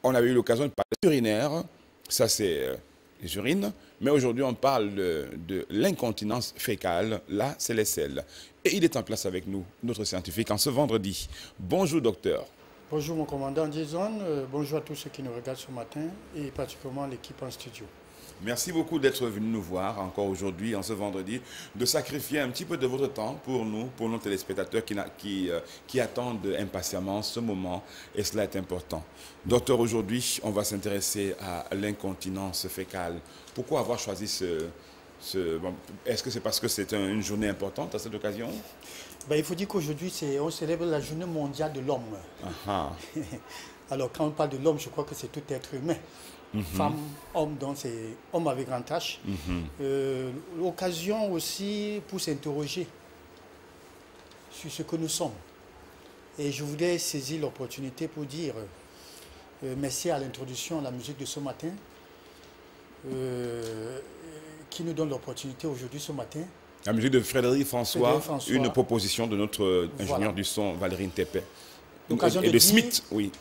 on avait eu l'occasion de parler urinaire, ça c'est les urines, mais aujourd'hui on parle de l'incontinence fécale, là c'est les selles. Et il est en place avec nous, notre scientifique, en ce vendredi. Bonjour docteur. Bonjour mon commandant Jason, bonjour à tous ceux qui nous regardent ce matin et particulièrement l'équipe en studio. Merci beaucoup d'être venu nous voir encore aujourd'hui, en ce vendredi, de sacrifier un petit peu de votre temps pour nous, pour nos téléspectateurs qui attendent impatiemment ce moment, et cela est important. Docteur, aujourd'hui, on va s'intéresser à l'incontinence fécale. Pourquoi avoir choisi est-ce que c'est parce que c'est une journée importante à cette occasion? Ben, il faut dire qu'aujourd'hui, on célèbre la journée mondiale de l'homme. Alors, quand on parle de l'homme, je crois que c'est tout être humain. Femme, homme, donc c'est homme avec grand H. L'occasion aussi pour s'interroger sur ce que nous sommes. Et je voudrais saisir l'opportunité pour dire merci à l'introduction à la musique de ce matin, qui nous donne l'opportunité aujourd'hui ce matin. La musique de Frédéric François, une proposition de notre ingénieur du son, Valérie Ntepé. Et de Smith, oui.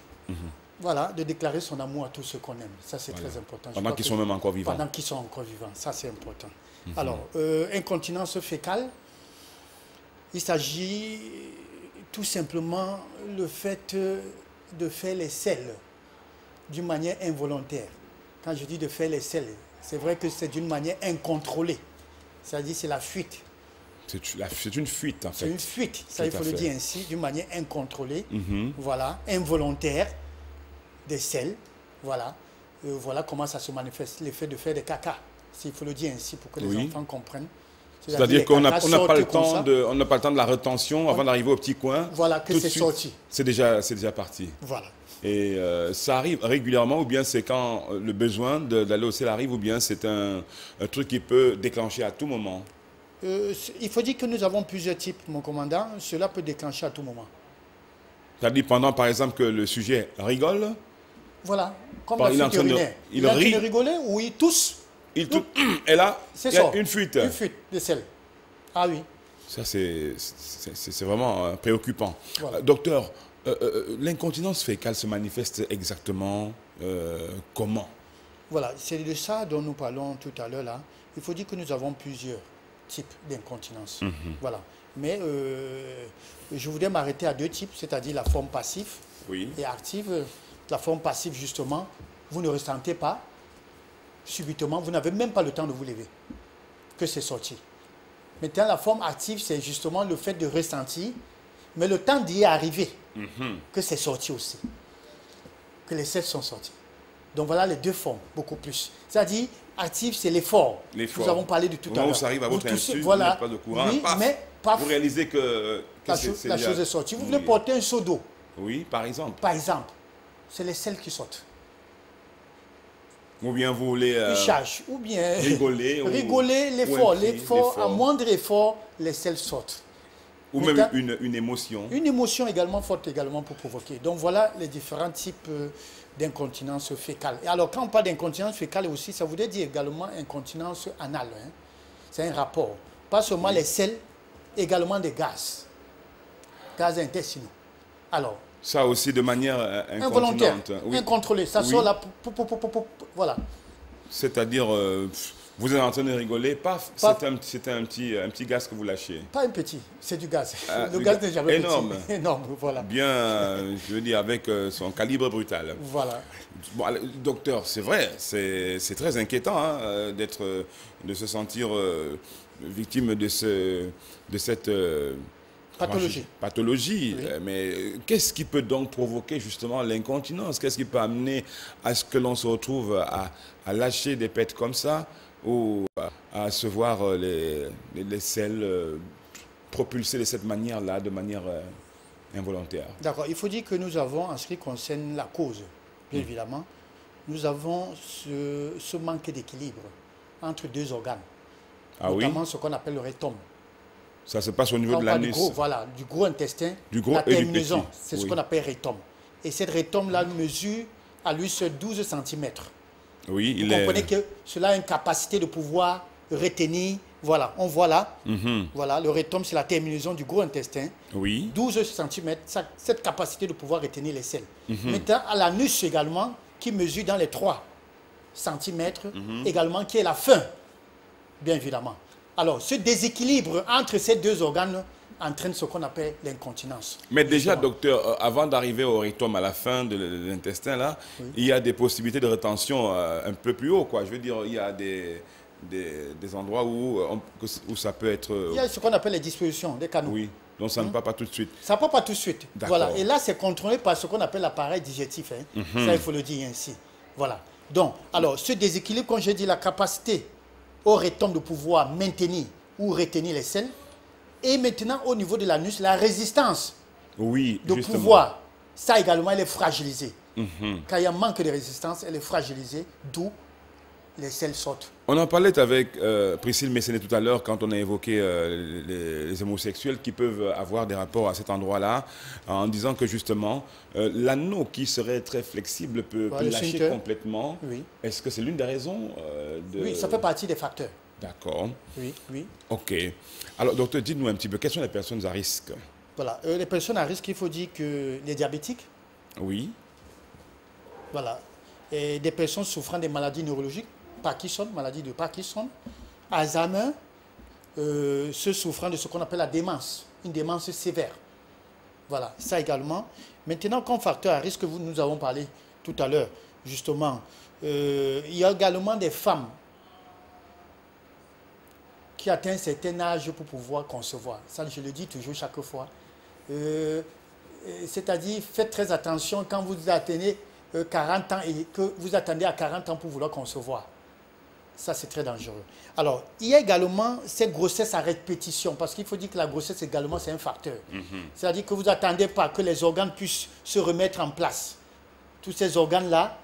Voilà, de déclarer son amour à tous ceux qu'on aime. Ça, c'est très important. Pendant qu'ils sont même encore vivants. Pendant qu'ils sont encore vivants. Ça, c'est important. Alors, incontinence fécale, il s'agit tout simplement le fait de faire les selles d'une manière involontaire. Quand je dis de faire les selles, c'est vrai que c'est d'une manière incontrôlée. C'est-à-dire c'est la fuite. C'est une fuite, en fait. C'est une fuite, ça il faut le dire ainsi, d'une manière incontrôlée, voilà, involontaire, des selles, voilà. Voilà comment ça se manifeste, l'effet de faire des caca, s'il faut le dire ainsi, pour que les enfants comprennent. C'est-à-dire qu'on n'a pas le temps de la rétention avant d'arriver au petit coin. Voilà, que c'est sorti. C'est déjà parti. Voilà. Et ça arrive régulièrement, ou bien c'est quand le besoin d'aller au ciel arrive, ou bien c'est un truc qui peut déclencher à tout moment. Il faut dire que nous avons plusieurs types, mon commandant. Cela peut déclencher à tout moment. C'est-à-dire pendant, par exemple, que le sujet rigole. Voilà, comme la fuite urinaire. Il rit. Il rigolait ou il tousse. Il tousse. Et là, il y a une fuite. Une fuite de sel. Ah oui. Ça, c'est vraiment préoccupant. Voilà. Docteur, l'incontinence fécale se manifeste exactement comment? Voilà, c'est de ça dont nous parlons tout à l'heure là. Il faut dire que nous avons plusieurs types d'incontinence. Voilà. Mais je voudrais m'arrêter à deux types, c'est-à-dire la forme passive et active. La forme passive, justement, vous ne ressentez pas subitement, vous n'avez même pas le temps de vous lever, que c'est sorti. Maintenant, la forme active, c'est justement le fait de ressentir, mais le temps d'y arriver, que c'est sorti aussi, que les selles sont sorties. Donc voilà les deux formes, beaucoup plus. C'est-à-dire, active, c'est l'effort. Nous avons parlé de tout à l'heure. Où ça arrive à votre insu, voilà, vous n'êtes pas de courant, oui, mais paf, vous réalisez que la chose est sortie. Vous voulez porter un seau d'eau. Oui, par exemple. Par exemple, c'est les selles qui sortent. Ou bien vous voulez ou bien rigoler, l'effort, à moindre effort, les selles sortent. Ou même une émotion. Une émotion également forte également pour provoquer. Donc voilà les différents types d'incontinence fécale. Et alors quand on parle d'incontinence fécale aussi, ça voudrait dire également incontinence anale. Hein. C'est un rapport. Pas seulement les selles, également des gaz intestinaux. Alors, ça aussi de manière involontaire, incontrôlée. Ça sort là, voilà. C'est-à-dire, vous êtes en train de rigoler, paf, c'est un petit gaz que vous lâchez. Pas un petit, c'est du gaz. Le gaz n'est jamais énorme. Petit. Énorme, voilà. Bien, je veux dire, avec son calibre brutal. Voilà. Bon, docteur, c'est vrai, c'est très inquiétant hein, de se sentir victime de cette... pathologie. Oui. Mais qu'est-ce qui peut donc provoquer justement l'incontinence? Qu'est-ce qui peut amener à ce que l'on se retrouve à lâcher des pets comme ça ou à se voir les selles propulsées de cette manière-là, de manière involontaire? D'accord. Il faut dire que nous avons, en ce qui concerne la cause, bien évidemment, nous avons ce manque d'équilibre entre deux organes, notamment ce qu'on appelle le rectum. Ça se passe au niveau de l'anus. Voilà, du gros intestin, la terminaison, c'est ce qu'on appelle rectum. Et cette rectum-là mesure à lui seul 12 cm. Oui, vous comprenez que cela a une capacité de pouvoir retenir, voilà, on voit là, voilà, le rectum c'est la terminaison du gros intestin. Oui. 12 cm, cette capacité de pouvoir retenir les selles. Maintenant, à l'anus également, qui mesure dans les 3 centimètres, également qui est la fin, bien évidemment. Alors, ce déséquilibre entre ces 2 organes entraîne ce qu'on appelle l'incontinence. Mais déjà, docteur, avant d'arriver au rectum à la fin de l'intestin, là, il y a des possibilités de rétention un peu plus haut, quoi. Je veux dire, il y a des endroits où ça peut être... Il y a ce qu'on appelle les dispositions, des canaux. Oui, donc ça ne part pas tout de suite. Ça ne part pas tout de suite. Voilà. Et là, c'est contrôlé par ce qu'on appelle l'appareil digestif. Hein. Ça, il faut le dire ainsi. Voilà. Donc, alors, ce déséquilibre, comme j'ai dit, la capacité au rectum de pouvoir maintenir ou retenir les selles, et maintenant, au niveau de l'anus, la résistance de pouvoir, ça également, elle est fragilisée. Quand il y a un manque de résistance, elle est fragilisée, d'où les selles sortent. On en parlait avec Priscille Messéné tout à l'heure quand on a évoqué les homosexuels qui peuvent avoir des rapports à cet endroit-là, en disant que justement, l'anneau qui serait très flexible peut lâcher complètement. Oui. Est-ce que c'est l'une des raisons Oui, ça fait partie des facteurs. D'accord. Oui, oui. OK. Alors, docteur, dites-nous un petit peu, quelles sont les personnes à risque? Voilà. Les personnes à risque, il faut dire que les diabétiques. Oui. Voilà. Et des personnes souffrant des maladies neurologiques, Parkinson, maladie de Parkinson, Alzheimer, ceux souffrant de ce qu'on appelle la démence, une démence sévère. Voilà, ça également. Maintenant, comme facteur à risque, nous avons parlé tout à l'heure, justement, il y a également des femmes qui atteignent un certain âge pour pouvoir concevoir. Ça, je le dis toujours chaque fois. C'est-à-dire, faites très attention quand vous atteignez 40 ans et que vous attendez à 40 ans pour vouloir concevoir. Ça, c'est très dangereux. Alors, il y a également cette grossesse à répétition, parce qu'il faut dire que la grossesse également, c'est un facteur. C'est-à-dire que vous n'attendez pas que les organes puissent se remettre en place. Tous ces organes-là,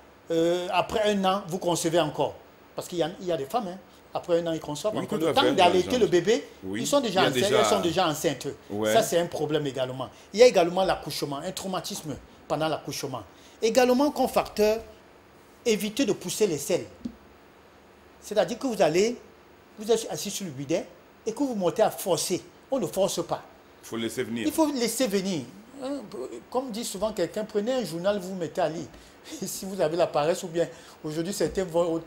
après 1 an, vous concevez encore. Parce qu'il y a des femmes, hein, après 1 an, ils conçoivent. Oui, le temps d'allaiter le bébé, ils sont déjà enceintes, elles sont déjà enceintes. Ouais. Ça, c'est un problème également. Il y a également l'accouchement, un traumatisme pendant l'accouchement. Également, comme facteur, évitez de pousser les selles. C'est-à-dire que vous êtes assis sur le bidet et que vous montez à forcer. On ne force pas. Il faut laisser venir. Il faut laisser venir. Comme dit souvent quelqu'un, prenez un journal, vous mettez à lire. Si vous avez la paresse ou bien, aujourd'hui, certains vont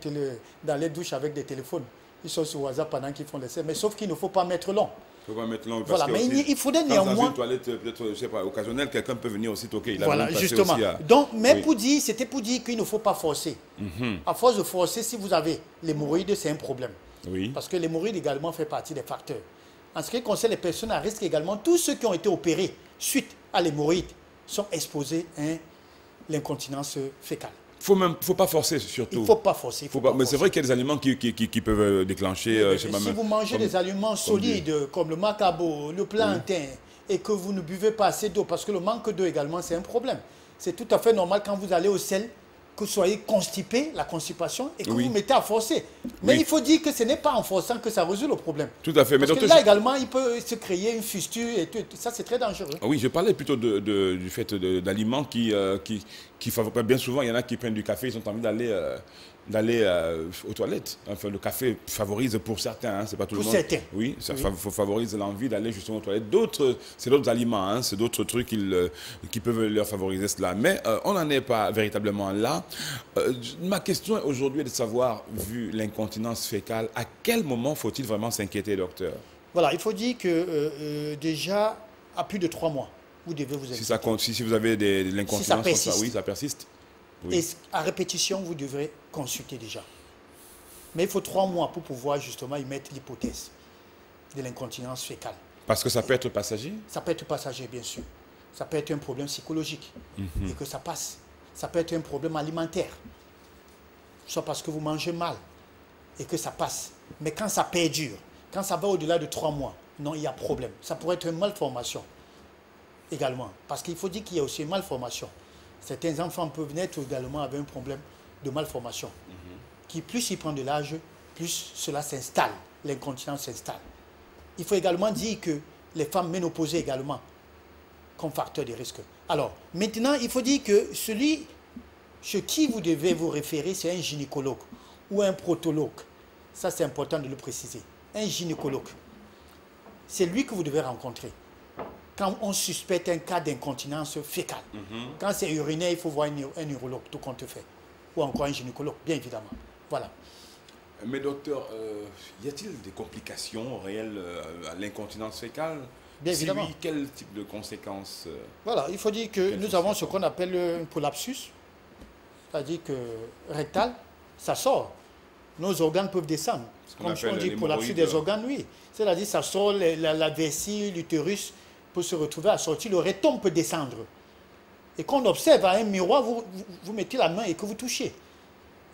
dans les douches avec des téléphones. Ils sont sur WhatsApp pendant qu'ils font l'essai. Mais sauf qu'il ne faut pas mettre long. Il ne faut pas mettre long. Voilà, mais il faudrait néanmoins... Dans une toilette, peut-être, je sais pas, occasionnelle, quelqu'un peut venir aussi toquer. Voilà, justement. Donc, mais c'était pour dire qu'il ne faut pas forcer. À force de forcer, si vous avez l'hémorroïde, c'est un problème. Oui. Parce que l'hémorroïde également fait partie des facteurs. En ce qui concerne les personnes à risque également, tous ceux qui ont été opérés suite à l'hémorroïde sont exposés à l'incontinence fécale. Il ne faut pas forcer surtout. Il ne faut pas forcer. Mais c'est vrai qu'il y a des aliments qui peuvent déclencher... si vous mangez des aliments solides comme le macabo, le plantain, et que vous ne buvez pas assez d'eau, parce que le manque d'eau également, c'est un problème. C'est tout à fait normal quand vous allez au sel, que vous soyez constipé, la constipation, et que vous mettez à forcer. Mais il faut dire que ce n'est pas en forçant que ça résout le problème. Tout à fait. Parce que là également, il peut se créer une fistule, et tout ça c'est très dangereux. Oui, je parlais plutôt du fait d'aliments qui bien souvent, il y en a qui prennent du café, ils ont envie d'aller aux toilettes. Enfin, le café favorise pour certains, hein, c'est pas tout le monde. Pour certains. Oui, ça favorise l'envie d'aller justement aux toilettes. D'autres, c'est d'autres aliments, hein, c'est d'autres trucs qui peuvent leur favoriser cela. Mais on n'en est pas véritablement là. Ma question aujourd'hui est de savoir, vu l'incontinence fécale, à quel moment faut-il vraiment s'inquiéter, docteur? Voilà, il faut dire que déjà, à plus de 3 mois, vous devez vous inquiéter. Si vous avez de l'incontinence comme ça, oui, ça persiste. Oui. Et à répétition, vous devrez consulter déjà. Mais il faut 3 mois pour pouvoir justement y mettre l'hypothèse de l'incontinence fécale. Parce que ça peut être passager? Ça peut être passager, bien sûr. Ça peut être un problème psychologique et que ça passe. Ça peut être un problème alimentaire. Soit parce que vous mangez mal et que ça passe. Mais quand ça perdure, quand ça va au-delà de 3 mois, non, il y a problème. Ça pourrait être une malformation également. Parce qu'il faut dire qu'il y a aussi une malformation. Certains enfants peuvent naître également avec un problème de malformation. Qui plus il prend de l'âge, plus cela s'installe, l'incontinence s'installe. Il faut également dire que les femmes ménopausées également, comme facteur de risque. Alors, maintenant, il faut dire que celui chez qui vous devez vous référer, c'est un gynécologue ou un protologue. Ça, c'est important de le préciser. Un gynécologue. C'est lui que vous devez rencontrer. Quand on suspecte un cas d'incontinence fécale. Quand c'est urinaire, il faut voir un urologue, tout compte fait. ou encore un gynécologue, bien évidemment. Voilà. Mais docteur, y a-t-il des complications réelles à l'incontinence fécale? Bien évidemment. Oui, quel type de conséquences? Voilà, il faut dire que nous avons ce qu'on appelle un prolapsus, c'est-à-dire que rectal, ça sort. Nos organes peuvent descendre. Comme on dit prolapsus des organes, oui. C'est-à-dire ça sort, la vessie, l'utérus peut se retrouver à sortir, le rectum peut descendre. Et qu'on observe à un miroir, vous mettez la main et que vous touchez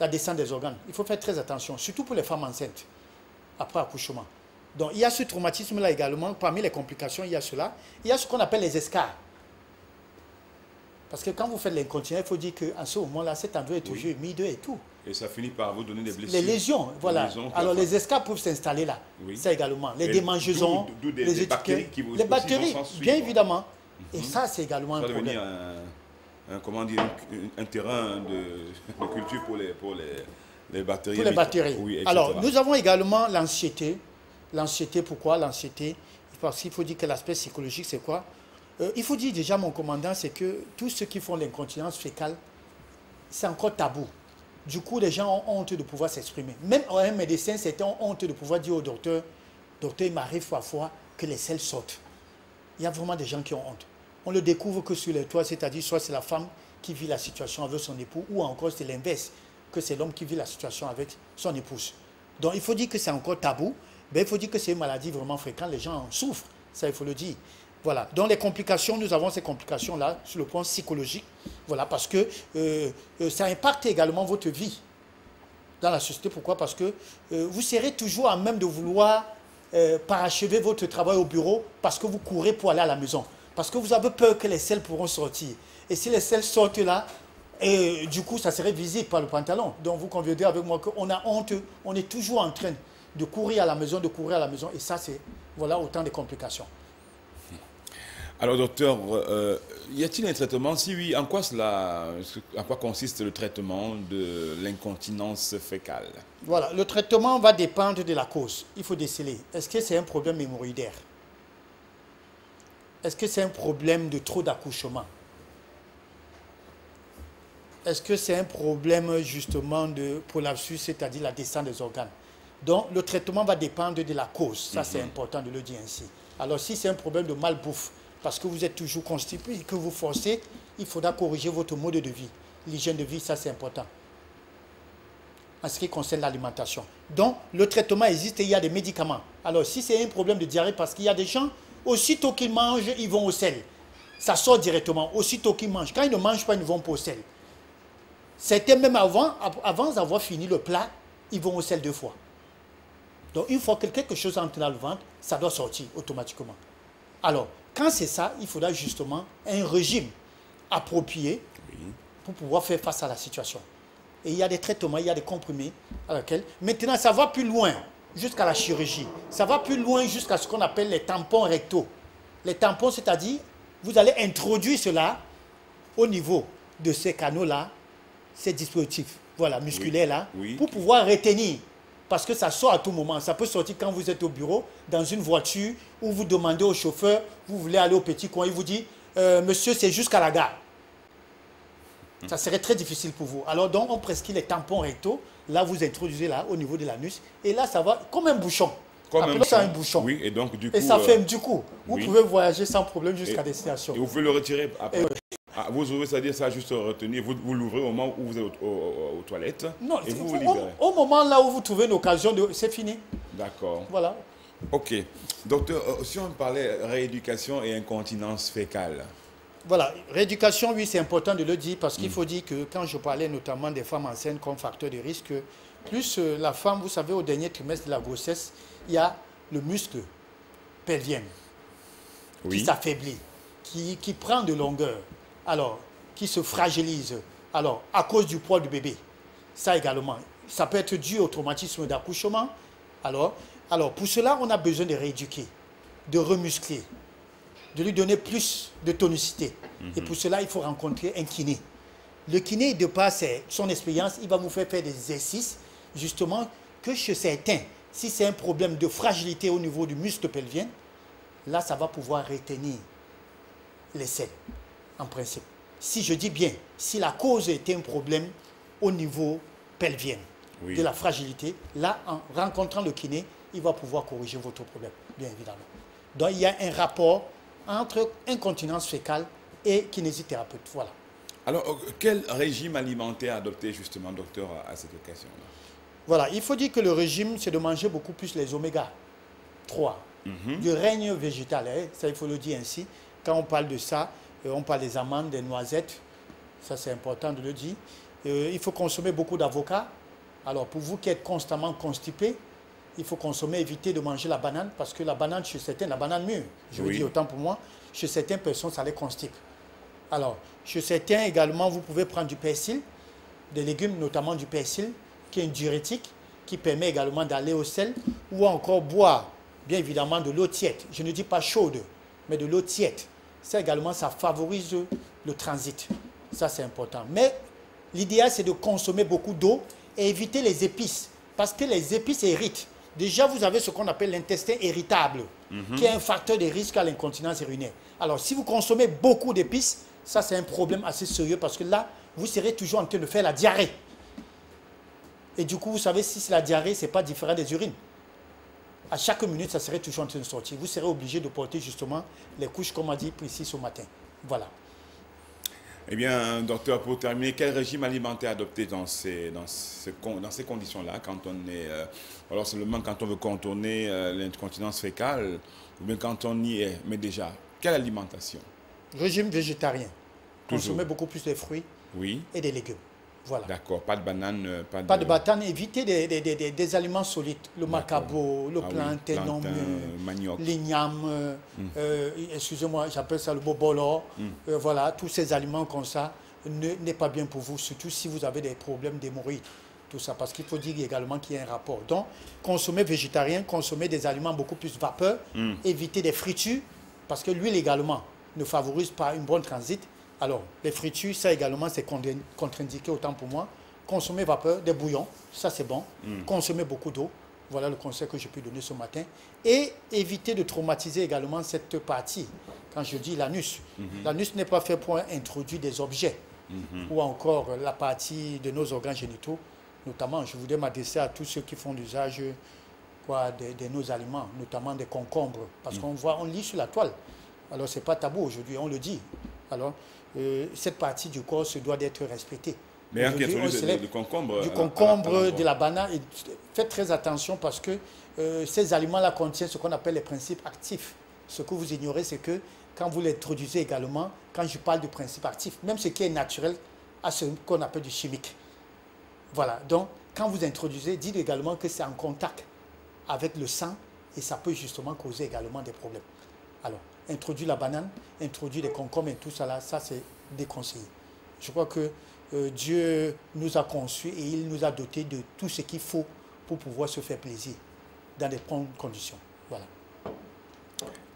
la descente des organes. Il faut faire très attention, surtout pour les femmes enceintes, après accouchement. Donc il y a ce traumatisme-là également, parmi les complications, il y a cela. Il y a ce qu'on appelle les escarres. Parce que quand vous faites l'incontinence, il faut dire qu'à ce moment-là, cet endroit est toujours humide et tout. Et ça finit par vous donner des blessures. Les lésions, voilà. Alors les escarres peuvent s'installer là, ça également. Les démangeaisons, les bactéries qui vous les bactéries, bien évidemment. Et ça, c'est également un problème. Ça va devenir comment dire, un terrain de culture pour les bactéries. Pour les bactéries. Oui, alors, nous avons également l'anxiété. L'anxiété, pourquoi l'anxiété? Parce qu'il faut dire que l'aspect psychologique, c'est quoi? Il faut dire déjà, mon commandant, c'est que tous ceux qui font l'incontinence fécale, c'est encore tabou. Du coup, les gens ont honte de pouvoir s'exprimer. Même un médecin, c'était honte de pouvoir dire au docteur, docteur, il m'arrive parfois que les selles sortent. Il y a vraiment des gens qui ont honte. On le découvre que sur les toits, c'est-à-dire soit c'est la femme qui vit la situation avec son époux, ou encore c'est l'inverse, que c'est l'homme qui vit la situation avec son épouse. Donc il faut dire que c'est encore tabou, mais il faut dire que c'est une maladie vraiment fréquente, les gens en souffrent, ça il faut le dire. Voilà, donc les complications, nous avons ces complications-là sur le plan psychologique, voilà, parce que ça impacte également votre vie dans la société. Pourquoi? Parce que vous serez toujours à même de vouloir parachever votre travail au bureau parce que vous courez pour aller à la maison. Parce que vous avez peur que les selles pourront sortir. Et si les selles sortent là, du coup, ça serait visible par le pantalon. Donc vous conviendrez avec moi qu'on a honte, on est toujours en train de courir à la maison, et ça, c'est voilà autant de complications. Alors, docteur, y a-t-il un traitement? Si oui, en quoi consiste le traitement de l'incontinence fécale? Voilà, le traitement va dépendre de la cause. Il faut déceler. Est-ce que c'est un problème hémorroïdaire? Est-ce que c'est un problème de trop d'accouchement? Est-ce que c'est un problème justement de prolapsus, c'est-à-dire la descente des organes? Donc, le traitement va dépendre de la cause. Ça, c'est important de le dire ainsi. Alors, si c'est un problème de malbouffe, parce que vous êtes toujours constipé et que vous forcez, il faudra corriger votre mode de vie. L'hygiène de vie, ça, c'est important. En ce qui concerne l'alimentation. Donc, le traitement existe et il y a des médicaments. Alors, si c'est un problème de diarrhée, parce qu'il y a des gens, aussitôt qu'ils mangent, ils vont au sel. Ça sort directement. Aussitôt qu'ils mangent. Quand ils ne mangent pas, ils ne vont pas au sel. Certains, même avant d'avoir fini le plat, ils vont au sel 2 fois. Donc, une fois que quelque chose entre dans le ventre, ça doit sortir automatiquement. Alors, quand c'est ça, il faudra justement un régime approprié pour pouvoir faire face à la situation. Et il y a des traitements, il y a des comprimés à laquelle. Maintenant, ça va plus loin, jusqu'à la chirurgie. Ça va plus loin jusqu'à ce qu'on appelle les tampons rectaux. Les tampons, c'est-à-dire, vous allez introduire cela au niveau de ces canaux-là, ces dispositifs voilà, musculaires-là, pour pouvoir retenir. Parce que ça sort à tout moment. Ça peut sortir quand vous êtes au bureau, dans une voiture, où vous demandez au chauffeur, vous voulez aller au petit coin, il vous dit, monsieur, c'est jusqu'à la gare. Ça serait très difficile pour vous. Alors donc, on prescrit les tampons rectaux. Là, vous introduisez là, au niveau de l'anus. Et là, ça va comme un bouchon. Appelons ça un bouchon. Oui, et donc, du coup... Et ça ferme du coup. Vous pouvez voyager sans problème jusqu'à destination. Et vous pouvez le retirer après. Vous ouvrez, c'est-à-dire ça juste retenir, vous l'ouvrez au moment où vous êtes aux toilettes. Non, et vous libérez. Au moment là où vous trouvez une occasion, c'est fini. D'accord. Voilà. Ok. Docteur, si on parlait rééducation et incontinence fécale. Voilà, rééducation, oui, c'est important de le dire parce qu'il faut dire que quand je parlais notamment des femmes enceintes comme facteur de risque, plus la femme, vous savez, au dernier trimestre de la grossesse, il y a le muscle pelvien qui s'affaiblit, qui prend de longueur, alors, qui se fragilise, alors, à cause du poids du bébé. Ça également, ça peut être dû au traumatisme d'accouchement. Alors, pour cela, on a besoin de rééduquer, de remuscler, de lui donner plus de tonicité. Et pour cela, il faut rencontrer un kiné. Le kiné, de par son expérience, il va vous faire des exercices, justement, que chez certains, si c'est un problème de fragilité au niveau du muscle pelvien, là, ça va pouvoir retenir les selles, en principe. Si je dis bien, si la cause était un problème au niveau pelvien, de la fragilité. Là, en rencontrant le kiné, il va pouvoir corriger votre problème, bien évidemment. Donc, il y a un rapport entre incontinence fécale et kinésithérapeute. Voilà. Alors, quel régime alimentaire adopter justement, docteur, à cette occasion-là? Voilà, il faut dire que le régime, c'est de manger beaucoup plus les oméga 3, du règne végétal, hein, ça il faut le dire ainsi. Quand on parle de ça, on parle des amandes, des noisettes, ça c'est important de le dire. Il faut consommer beaucoup d'avocats. Alors pour vous qui êtes constamment constipé, il faut consommer, éviter de manger la banane, parce que la banane, chez certains, la banane mûre, je le dis autant pour moi, chez certaines personnes, ça les constipe. Alors, chez certains également, vous pouvez prendre du persil, des légumes, notamment du persil, qui est un diurétique, qui permet également d'aller au sel, ou encore boire, bien évidemment, de l'eau tiède. Je ne dis pas chaude, mais de l'eau tiède. Ça également, ça favorise le transit. Ça, c'est important. Mais l'idéal, c'est de consommer beaucoup d'eau et éviter les épices, parce que les épices irritent. Déjà, vous avez ce qu'on appelle l'intestin irritable, qui est un facteur de risque à l'incontinence urinaire. Alors, si vous consommez beaucoup d'épices, ça, c'est un problème assez sérieux, parce que là, vous serez toujours en train de faire la diarrhée. Et du coup, vous savez, si c'est la diarrhée, ce n'est pas différent des urines. À chaque minute, ça serait toujours en train de sortir. Vous serez obligé de porter justement les couches, comme on a dit précis ce matin. Voilà. Eh bien, docteur, pour terminer, quel régime alimentaire adopter dans ces conditions-là, quand on est, alors seulement quand on veut contourner l'incontinence fécale, ou bien quand on y est, mais déjà, quelle alimentation? Régime végétarien. Consommer beaucoup plus de fruits et des légumes. Voilà. D'accord, pas de banane, pas de banane, évitez des aliments solides, le macabo, le plantain, manioc, l'igname, excusez-moi, j'appelle ça le bobolo, voilà, tous ces aliments comme ça n'est pas bien pour vous, surtout si vous avez des problèmes d'hémorroïdes, tout ça, parce qu'il faut dire également qu'il y a un rapport. Donc, consommer végétarien, consommer des aliments beaucoup plus vapeur, éviter des fritures, parce que l'huile également ne favorise pas une bonne transit. Alors, les fritures, ça également, c'est contre-indiqué autant pour moi. Consommer vapeur, des bouillons, ça c'est bon. Consommer beaucoup d'eau, voilà le conseil que je peux donner ce matin. Et éviter de traumatiser également cette partie. Quand je dis l'anus, l'anus n'est pas fait pour introduire des objets. Ou encore la partie de nos organes génitaux. Notamment, je voudrais m'adresser à tous ceux qui font l'usage de nos aliments, notamment des concombres. Parce qu'on voit, on lit sur la toile. Alors, ce n'est pas tabou aujourd'hui, on le dit. Alors, cette partie du corps se doit d'être respectée. Mais un qui introduit du concombre. Du concombre, de la banane. Et faites très attention parce que ces aliments-là contiennent ce qu'on appelle les principes actifs. Ce que vous ignorez, c'est que quand vous l'introduisez également, quand je parle de principes actifs, même ce qui est naturel a ce qu'on appelle du chimique. Voilà. Donc, quand vous introduisez, dites également que c'est en contact avec le sang et ça peut justement causer également des problèmes. Alors, introduire la banane, introduire les concombres et tout ça là, ça c'est déconseillé. Je crois que Dieu nous a conçus et il nous a dotés de tout ce qu'il faut pour pouvoir se faire plaisir dans des bonnes conditions. Voilà.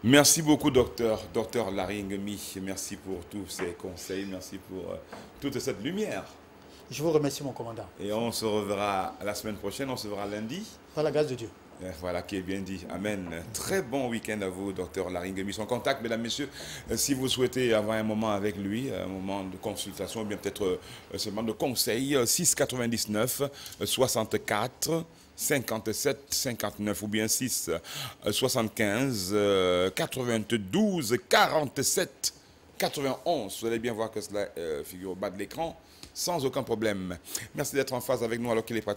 Merci beaucoup, docteur Larry Nguemi. Merci pour tous ces conseils, merci pour toute cette lumière. Je vous remercie, mon commandant. Et on se reverra la semaine prochaine, on se verra lundi. Par la grâce de Dieu. Voilà qui est bien dit. Amen. Très bon week-end à vous, docteur Larry Nguemi. Son contact, mesdames, messieurs, si vous souhaitez avoir un moment avec lui, un moment de consultation, ou bien peut-être seulement de conseil, 699 64 57 59 ou bien 6 75 92 47 91. Vous allez bien voir que cela figure au bas de l'écran sans aucun problème. Merci d'être en phase avec nous alors qu'il est pas